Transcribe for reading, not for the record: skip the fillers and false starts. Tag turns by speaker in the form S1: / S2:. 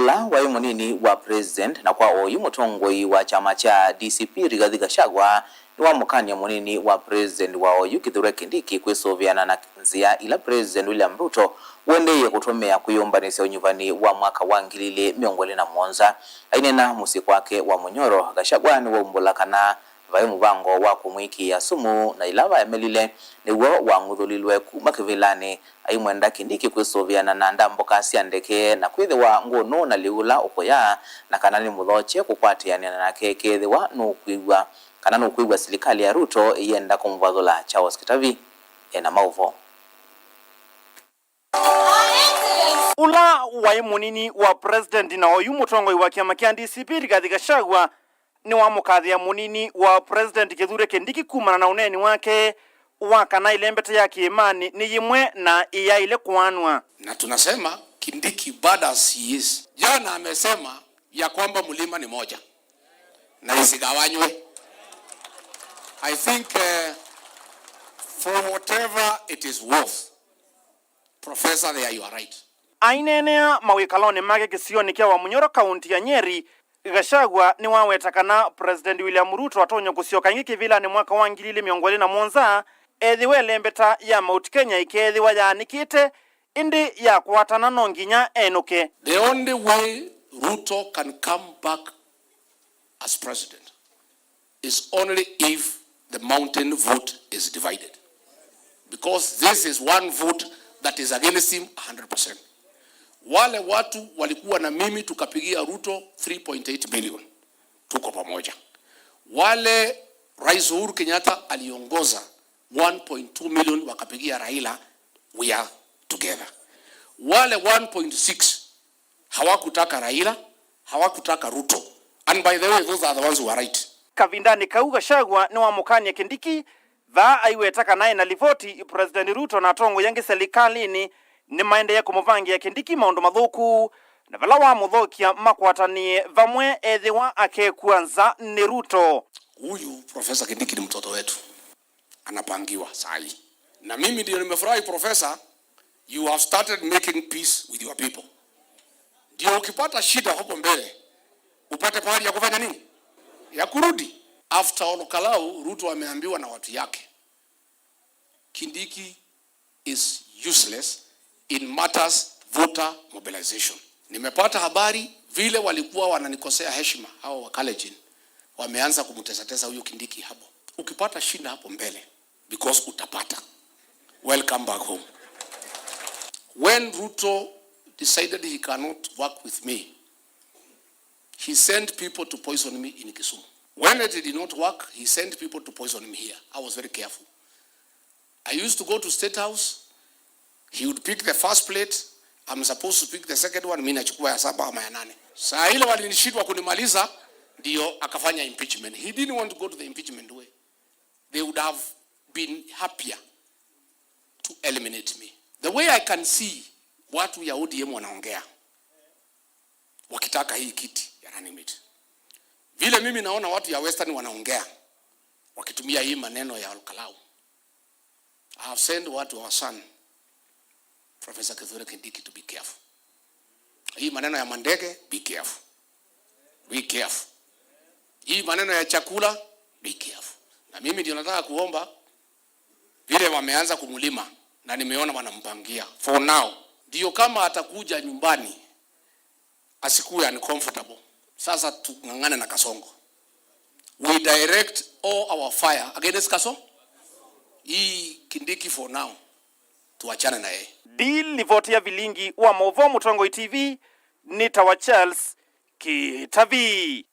S1: ula wa munini wa president na kwa oyu mutongoi wa chama cha DCP Rigathi Gachagua ni wa mukania munini wa president wa oyu Kithure Kindiki kwisoviana na nzia ila president William Ruto wendeye kutomea kuyombanisa unyuvani wa mwaka wa 2017 ainena musi kwake wa Munyoro. Gachagua ni wombulakana vayo mubango wa kumwiki ya sumu na ilava ya melile niwo wa nguthulilwe kumakivilani aimwenda Kindiki kwisoviana na ndamboka siandeke na kwithiwa ngono na liula ukoya na kanani muthoche kukwatiana na kekethiwa nukwigwa kana nukwigwa serikali ya Ruto yenda kumvathula Charles Kitavi ena mauvo.
S2: Ula wa munini wa president na oyu mutongoi wa kiama kia DCP Rigathi Gachagua ni wa mukathia munini wa president Kithure Kindiki kumana na uneni wake wakana ile mbete ya kiimani ni yimwe na iya ile kuanwa.
S3: Na tunasema Kindiki bada CS jana amesema ya kwamba mlima ni moja na isigawanywe. I think for whatever it is worth, Professor, there you are right.
S2: Ainenea mawikalone make kisioni kia wa Munyoro kaunti ya Nyeri. Gachagua ni wawetakana president William Ruto atonyo kusioka ngiki vila ni mwaka wa 2017 ethiwe lembeta ya Mount Kenya ikethiwa yanikite indi ya kuatana no nginya enuke.
S3: The only way Ruto can come back as president is only if the mountain vote is divided, because this is one vote that is against him 100%. Wale watu walikuwa na mimi tukapigia Ruto 3.8 billion tuko pamoja. Wale Rais Uhuru Kenyatta aliongoza 1.2 million wakapigia Raila, we are together. Wale 1.6 hawakutaka Raila, hawakutaka Ruto, and by the way those are the ones who are right.
S2: Kavindani Kau Gachagua ni wa mukania Kindiki va aiwetaka naye na livoti president Ruto na tongo yange serikalini ni maende ya kumuvangi ya Kindiki maundu mathuku na vala wa muthokia makwatani vamwe ethiwa akekuanza ni Ruto.
S3: Huyu Professor Kindiki ni mtoto wetu, anapangiwa sahi. Na mimi ndio nimefurahi Professor, you have started making peace with your people. Ndio ukipata shida hapo mbele upate pahali ya kufanya nini? Ya kurudi. After Olokalau, Ruto ameambiwa na watu yake Kindiki is useless in matters voter mobilization. Nimepata habari vile walikuwa wananikosea heshima hao wa Kalenjin wameanza kumtesa huyo Kindiki hapo. Ukipata shida hapo mbele, because utapata. Welcome back home. When Ruto decided he cannot work with me, he sent people to poison me in Kisumu. When it did not work, he sent people to poison me here. I was very careful. I used to go to State House. He would pick the first plate. I'm supposed to pick the second one. Mimi nachukua ya 7 ama ya 8. Saa ile walinishindwa kunimaliza ndio akafanya impeachment. He didn't want to go to the impeachment way. They would have been happier to eliminate me. The way I can see watu ya ODM wanaongea wakitaka hii kiti ya running mate. Vile mimi naona watu ya Western wanaongea wakitumia hii maneno ya Olokalau. I have sent watu wa son Professor Kithure Kindiki to be careful. Hii maneno ya mandege, be careful. Be careful. Hii maneno ya chakula, be careful. Na mimi ndio nataka kuomba vile wameanza kumulima na nimeona wanampangia. For now, ndio kama atakuja nyumbani asikuwe uncomfortable. Sasa tungangane na Kasongo. We direct all our fire against Kasongo. Hii Kindiki for now tuachane na yeye.
S2: Deal livotia vilingi wa Movo Mutongoi TV ni tawa Charles Kitavi.